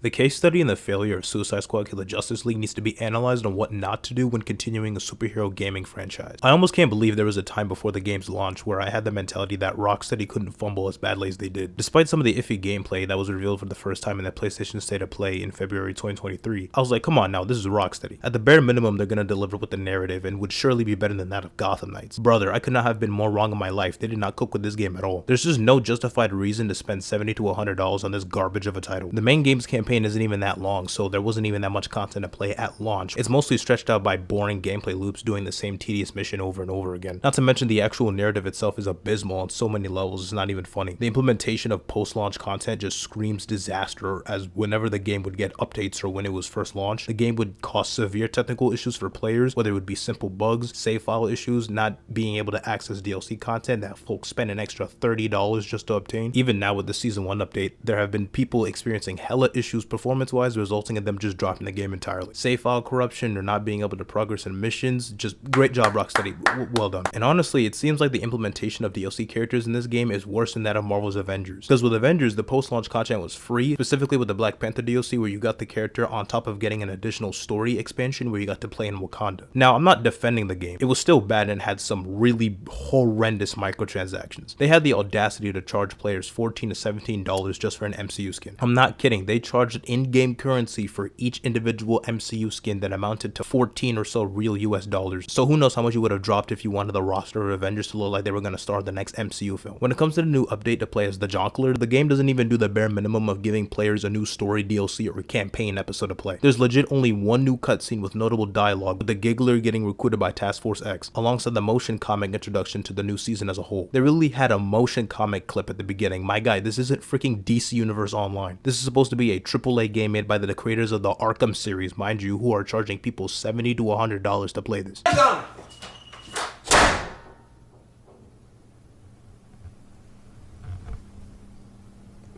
The case study and the failure of Suicide Squad Kill the Justice League needs to be analyzed on what not to do when continuing a superhero gaming franchise. I almost can't believe there was a time before the game's launch where I had the mentality that Rocksteady couldn't fumble as badly as they did. Despite some of the iffy gameplay that was revealed for the first time in the PlayStation State of Play in February 2023, I was like, come on now, this is Rocksteady. At the bare minimum, they're gonna deliver with the narrative and would surely be better than that of Gotham Knights. Brother, I could not have been more wrong in my life. They did not cook with this game at all. There's just no justified reason to spend $70 to $100 on this garbage of a title. The main game's campaign isn't even that long, so there wasn't even that much content to play at launch. It's mostly stretched out by boring gameplay loops doing the same tedious mission over and over again. Not to mention the actual narrative itself is abysmal on so many levels, it's not even funny. The implementation of post-launch content just screams disaster, as whenever the game would get updates or when it was first launched, the game would cause severe technical issues for players, whether it would be simple bugs, save file issues, not being able to access DLC content that folks spend an extra $30 just to obtain. Even now with the Season 1 update, there have been people experiencing hella issues performance-wise, resulting in them just dropping the game entirely. Save file corruption or not being able to progress in missions. Just great job, Rocksteady. Well done. And honestly, it seems like the implementation of DLC characters in this game is worse than that of Marvel's Avengers. Because with Avengers, the post-launch content was free, specifically with the Black Panther DLC where you got the character on top of getting an additional story expansion where you got to play in Wakanda. Now, I'm not defending the game. It was still bad and had some really horrendous microtransactions. They had the audacity to charge players $14 to $17 just for an MCU skin. I'm not kidding. They charged in-game currency for each individual MCU skin that amounted to 14 or so real US dollars. So who knows how much you would have dropped if you wanted the roster of Avengers to look like they were going to star the next MCU film. When it comes to the new update to play as the Jonkler, the game doesn't even do the bare minimum of giving players a new story DLC or campaign episode to play. There's legit only one new cutscene with notable dialogue, with the Giggler getting recruited by Task Force X, alongside the motion comic introduction to the new season as a whole. They really had a motion comic clip at the beginning. My guy, this isn't freaking DC Universe Online. This is supposed to be a AAA game made by the creators of the Arkham series, mind you, who are charging people $70 to $100 to play this.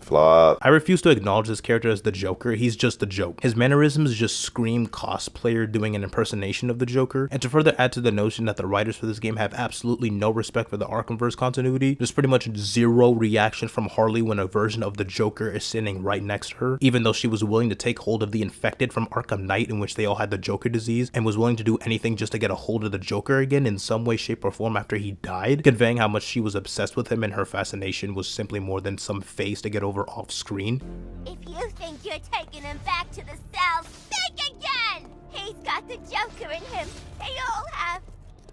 Flop. I refuse to acknowledge this character as the Joker. He's just a joke. His mannerisms just scream cosplayer doing an impersonation of the Joker. And to further add to the notion that the writers for this game have absolutely no respect for the Arkhamverse continuity, there's pretty much zero reaction from Harley when a version of the Joker is sitting right next to her, even though she was willing to take hold of the infected from Arkham Knight, in which they all had the Joker disease, and was willing to do anything just to get a hold of the Joker again in some way, shape, or form after he died, conveying how much she was obsessed with him, and her fascination was simply more than some phase to get over off screen. If you think you're taking him back to the cell, think again! He's got the Joker in him. They all have.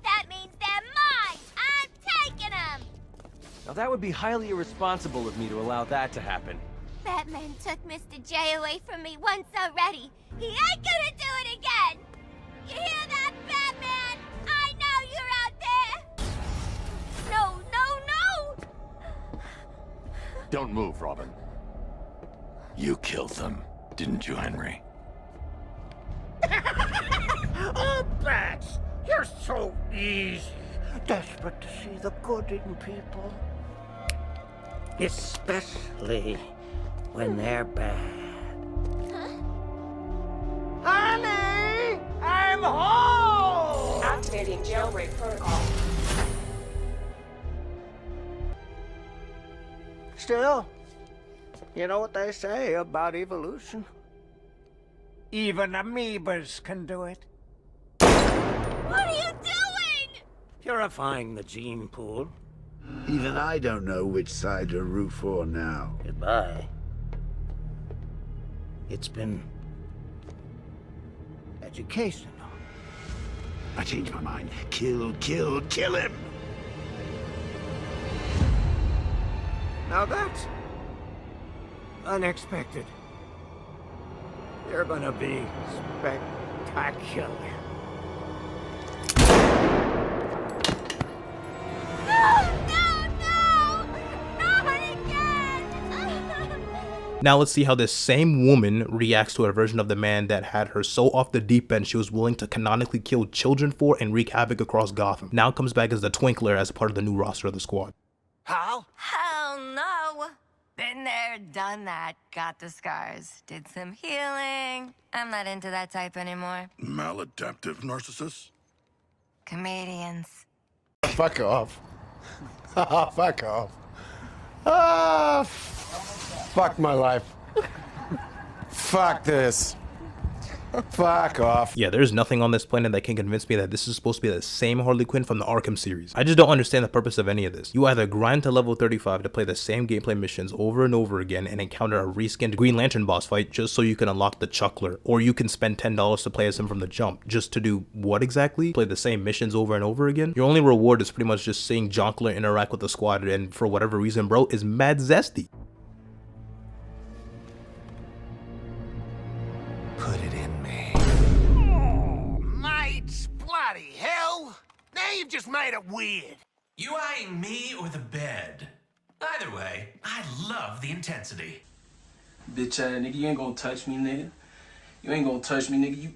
That means they're mine! I'm taking them! Now that would be highly irresponsible of me to allow that to happen. Batman took Mr. J away from me once already. He ain't gonna do it again! You hear that, Batman? I know you're out there! No, no, no! Don't move, Robin. You killed them, didn't you, Henry? Oh, Bats! You're so easy. Desperate to see the good in people. Especially when they're bad. Honey! I'm home! Activating jailbreak protocol. Still, you know what they say about evolution? Even amoebas can do it. What are you doing? Purifying the gene pool. Even I don't know which side to root for now. Goodbye. It's been educational. I changed my mind. Kill, kill, kill him! Now that's unexpected. You're gonna be spectacular. Now let's see how this same woman reacts to a version of the man that had her so off the deep end she was willing to canonically kill children for and wreak havoc across Gotham. Now comes back as the Twinkler as part of the new roster of the squad. How? Hell no. Been there, done that, got the scars, did some healing. I'm not into that type anymore. Maladaptive narcissist? Comedians. Fuck off. Fuck off. Ah, fuck my life. Fuck this. Fuck off. Yeah, there's nothing on this planet that can convince me that this is supposed to be the same Harley Quinn from the Arkham series. I just don't understand the purpose of any of this. You either grind to level 35 to play the same gameplay missions over and over again and encounter a reskinned Green Lantern boss fight just so you can unlock the Chuckler, or you can spend $10 to play as him from the jump just to do what exactly? Play the same missions over and over again? Your only reward is pretty much just seeing Jonkler interact with the squad, and for whatever reason, bro, is mad zesty. Put it in me. Mate, bloody hell. Now you've just made it weird. You eyeing me or the bed? Either way, I love the intensity. Bitch ass nigga, you ain't gonna touch me, nigga. You ain't gonna touch me, nigga.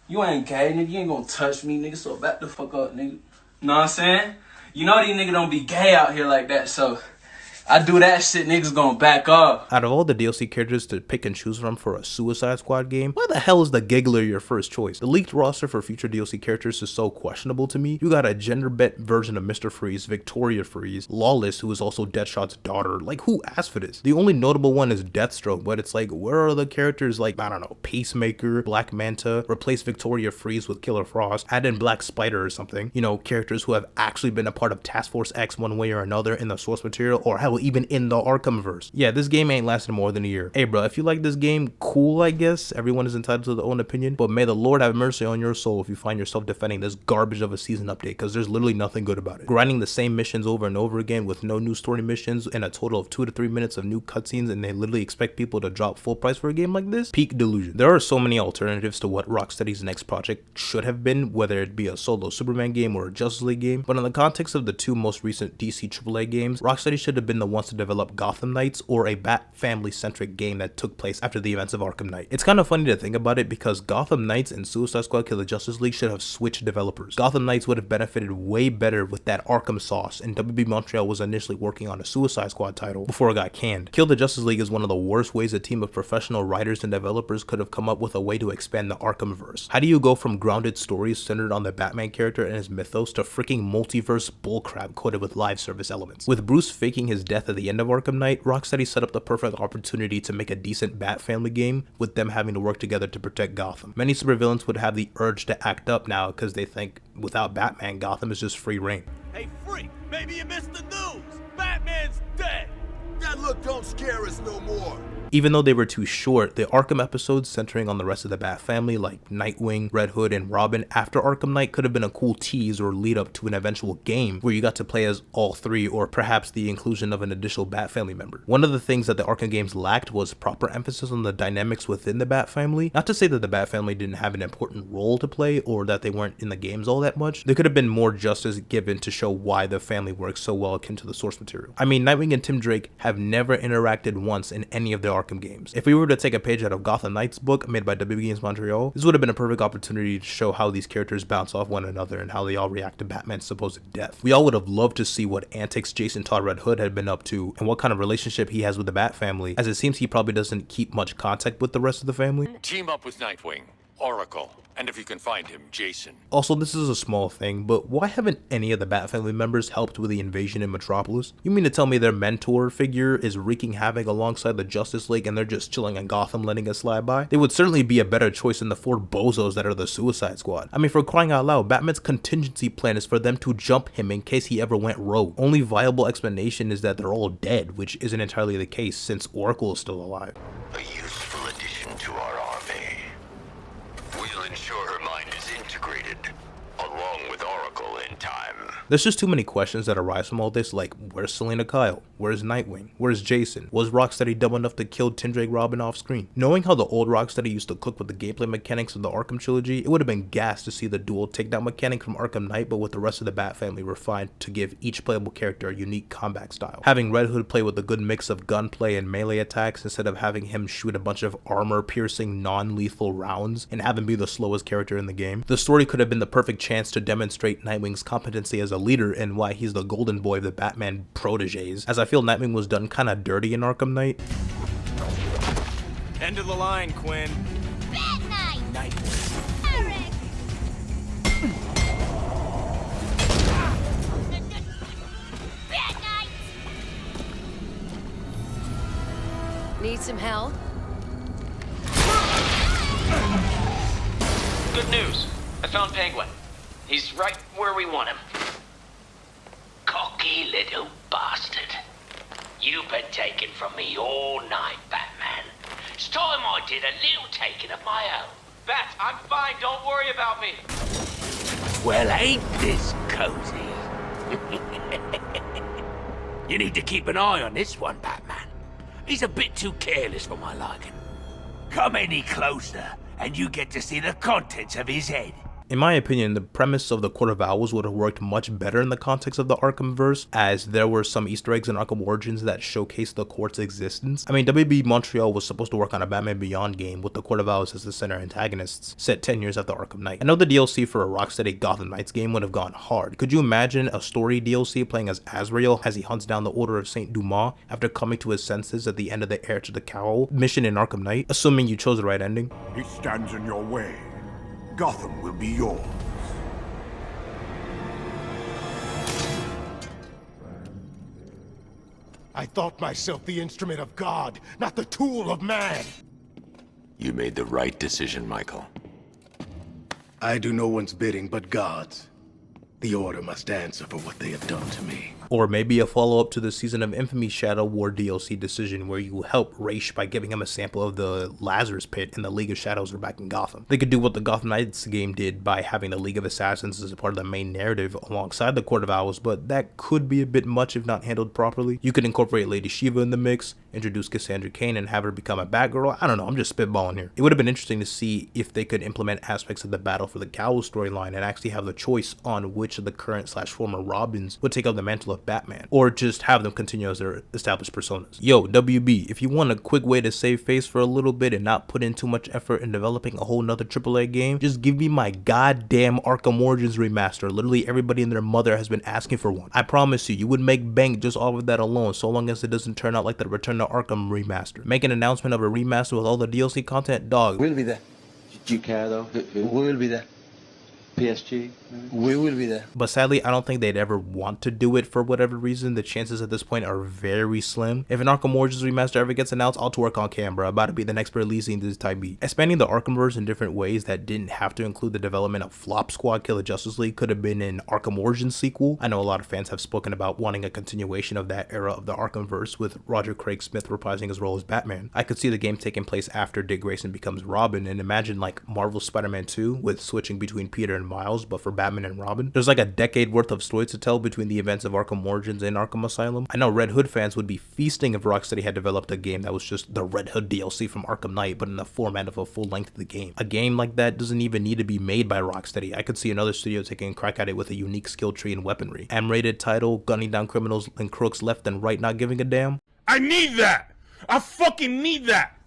You ain't gay, nigga. You ain't gonna touch me, nigga. So back the fuck up, nigga. Know what I'm saying? You know these niggas don't be gay out here like that, so I do that shit, niggas gonna back off. Out of all the DLC characters to pick and choose from for a Suicide Squad game, why the hell is the Giggler your first choice? The leaked roster for future DLC characters is so questionable to me. You got a gender-bent version of Mr. Freeze, Victoria Freeze, Lawless, who is also Deadshot's daughter. Like, who asked for this? The only notable one is Deathstroke, but it's like, where are the characters like, I don't know, Peacemaker, Black Manta, replace Victoria Freeze with Killer Frost, add in Black Spider or something. You know, characters who have actually been a part of Task Force X one way or another in the source material, or hell, even in the Arkhamverse. Yeah, this game ain't lasted more than a year. Hey bro, if you like this game, cool I guess. Everyone is entitled to their own opinion, but may the Lord have mercy on your soul if you find yourself defending this garbage of a season update, because there's literally nothing good about it. Grinding the same missions over and over again with no new story missions and a total of 2 to 3 minutes of new cutscenes, and they literally expect people to drop full price for a game like this? Peak delusion. There are so many alternatives to what Rocksteady's next project should have been, whether it be a solo Superman game or a Justice League game, but in the context of the 2 most recent DC AAA games, Rocksteady should have been the ones to develop Gotham Knights or a Bat family centric game that took place after the events of Arkham Knight. It's kind of funny to think about it because Gotham Knights and Suicide Squad Kill the Justice League should have switched developers. Gotham Knights would have benefited way better with that Arkham sauce, and WB Montreal was initially working on a Suicide Squad title before it got canned. Kill the Justice League is one of the worst ways a team of professional writers and developers could have come up with a way to expand the Arkhamverse. How do you go from grounded stories centered on the Batman character and his mythos to freaking multiverse bullcrap coated with live service elements? With Bruce faking his death at the end of Arkham Knight, Rocksteady set up the perfect opportunity to make a decent Bat family game with them having to work together to protect Gotham. Many supervillains would have the urge to act up now because they think without Batman, Gotham is just free reign. Hey, freak, maybe you missed the news. Batman's dead. That look don't scare us no more. Even though they were too short, the Arkham episodes centering on the rest of the Bat family like Nightwing, Red Hood, and Robin after Arkham Knight could have been a cool tease or lead up to an eventual game where you got to play as all 3, or perhaps the inclusion of an additional Bat family member. One of the things that the Arkham games lacked was proper emphasis on the dynamics within the Bat family. Not to say that the Bat family didn't have an important role to play or that they weren't in the games all that much. There could have been more justice given to show why the family works so well akin to the source material. I mean, Nightwing and Tim Drake have never interacted once in any of the Arkham games. If we were to take a page out of Gotham Knight's book made by WB Games Montreal, this would have been a perfect opportunity to show how these characters bounce off one another and how they all react to Batman's supposed death. We all would have loved to see what antics Jason Todd Red Hood had been up to and what kind of relationship he has with the Bat family, as it seems he probably doesn't keep much contact with the rest of the family. Team up with Nightwing, Oracle, and if you can find him, Jason. Also, this is a small thing, but why haven't any of the Bat family members helped with the invasion in Metropolis? You mean to tell me their mentor figure is wreaking havoc alongside the Justice League and they're just chilling in Gotham letting it slide by? They would certainly be a better choice than the 4 bozos that are the Suicide Squad. I mean, for crying out loud, Batman's contingency plan is for them to jump him in case he ever went rogue. Only viable explanation is that they're all dead, which isn't entirely the case since Oracle is still alive. A useful addition to our army. We'll ensure her mind is integrated, along with Oracle in time. There's just too many questions that arise from all this, like, where's Selena Kyle? Where's Nightwing? Where's Jason? Was Rocksteady dumb enough to kill Tim Drake Robin off screen? Knowing how the old Rocksteady used to cook with the gameplay mechanics of the Arkham trilogy, it would have been gas to see the dual takedown mechanic from Arkham Knight, but with the rest of the Bat family refined to give each playable character a unique combat style. Having Red Hood play with a good mix of gunplay and melee attacks instead of having him shoot a bunch of armor-piercing, non-lethal rounds and have him be the slowest character in the game. The story could have been the perfect chance to demonstrate Nightwing's competency as a leader and why he's the golden boy of the Batman proteges, as I feel Nightwing was done kinda dirty in Arkham Knight. End of the line, Quinn. Bat Knight! Nightwing. Eric! Bat Knight! Need some help? news. I found Penguin. He's right where we want him. Cocky little bastard. You've been taken from me all night, Batman. It's time I did a little taking of my own. Bat, I'm fine. Don't worry about me. Well, ain't this cozy? You need to keep an eye on this one, Batman. He's a bit too careless for my liking. Come any closer, and you get to see the contents of his head. In my opinion, the premise of the Court of Owls would have worked much better in the context of the Arkhamverse, as there were some Easter eggs in Arkham Origins that showcased the Court's existence. I mean, WB Montreal was supposed to work on a Batman Beyond game with the Court of Owls as the center antagonists, set 10 years after Arkham Knight. I know the DLC for a Rocksteady Gotham Knights game would have gone hard. Could you imagine a story DLC playing as Azrael as he hunts down the Order of St. Dumas after coming to his senses at the end of the Heir to the Cowl mission in Arkham Knight, assuming you chose the right ending? He stands in your way. Gotham will be yours. I thought myself the instrument of God, not the tool of man. You made the right decision, Michael. I do no one's bidding but God's. The Order must answer for what they have done to me. Or maybe a follow-up to the Season of Infamy Shadow War DLC decision where you help Raish by giving him a sample of the Lazarus Pit and the League of Shadows are back in Gotham. They could do what the Gotham Knights game did by having the League of Assassins as a part of the main narrative alongside the Court of Owls, but that could be a bit much if not handled properly. You could incorporate Lady Shiva in the mix, introduce Cassandra Cain and have her become a Batgirl. I don't know, I'm just spitballing here. It would have been interesting to see if they could implement aspects of the Battle for the Cowl storyline and actually have the choice on which of the current / former Robins would take up the mantle of Batman, or just have them continue as their established personas. Yo, WB, if you want a quick way to save face for a little bit and not put in too much effort in developing a whole nother AAA game, just give me my goddamn Arkham Origins remaster. Literally everybody and their mother has been asking for one. I promise you, you would make bank just off of that alone, so long as it doesn't turn out like the Return to Arkham remaster. Make an announcement of a remaster with all the DLC content, dog. We'll be there. Do you care though? We will be there. PSG, we will be there. But sadly, I don't think they'd ever want to do it for whatever reason. The chances at this point are very slim. If an Arkham Origins remaster ever gets announced, I'll twerk on camera. About to be the next releasing this type beat. Expanding the Arkhamverse in different ways that didn't have to include the development of Flop Squad Kill the Justice League could have been an Arkham Origins sequel. I know a lot of fans have spoken about wanting a continuation of that era of the Arkhamverse, with Roger Craig Smith reprising his role as Batman. I could see the game taking place after Dick Grayson becomes Robin, and imagine like Marvel's Spider-Man 2 with switching between Peter and Miles, but for Batman and Robin. There's like a decade worth of story to tell between the events of Arkham Origins and Arkham Asylum. I know Red Hood fans would be feasting if Rocksteady had developed a game that was just the Red Hood DLC from Arkham Knight, but in the format of a full length of the game. A game like that doesn't even need to be made by Rocksteady. I could see another studio taking a crack at it with a unique skill tree and weaponry. M-rated title, gunning down criminals and crooks left and right, not giving a damn. I need that! I fucking need that!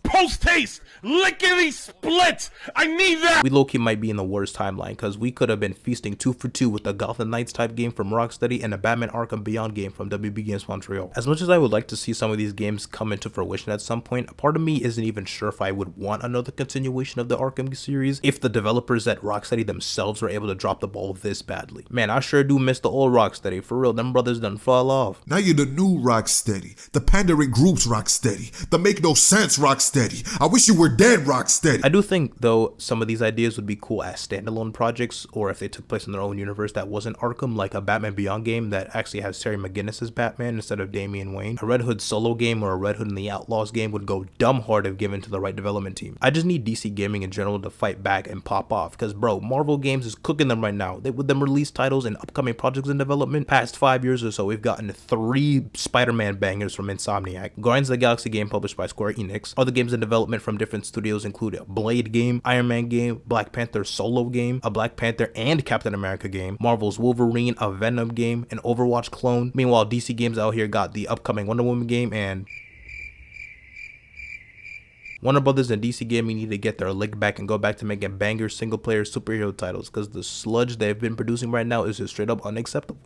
Post-haste! Lickety split! I need that! We low-key might be in the worst timeline, because we could have been feasting 2 for 2 with the Gotham Knights type game from Rocksteady and a Batman Arkham Beyond game from WB Games Montreal. As much as I would like to see some of these games come into fruition at some point, a part of me isn't even sure if I would want another continuation of the Arkham series if the developers at Rocksteady themselves were able to drop the ball this badly. Man, I sure do miss the old Rocksteady. For real, them brothers done fall off. Now you're the new Rocksteady, the pandering groups Rocksteady, the make no sense Rocksteady. I wish you were dead, Rocksteady. I do think, though, some of these ideas would be cool as standalone projects, or if they took place in their own universe that wasn't Arkham, like a Batman Beyond game that actually has Terry McGinnis as Batman instead of Damian Wayne. A Red Hood solo game or a Red Hood and the Outlaws game would go dumb hard if given to the right development team. I just need DC Gaming in general to fight back and pop off, because bro, Marvel Games is cooking them right now. With them release titles and upcoming projects in development, past 5 years or so, we've gotten 3 Spider-Man bangers from Insomniac. Guardians of the Galaxy game published by Square Enix. Other games in development from different studios include a Blade game, Iron Man game, Black Panther solo game, a Black Panther and Captain America game, Marvel's Wolverine, a Venom game, an Overwatch clone. Meanwhile, DC Games out here got the upcoming Wonder Woman game, and Warner Brothers and DC Gaming need to get their lick back and go back to making banger single player superhero titles, because the sludge they've been producing right now is just straight up unacceptable.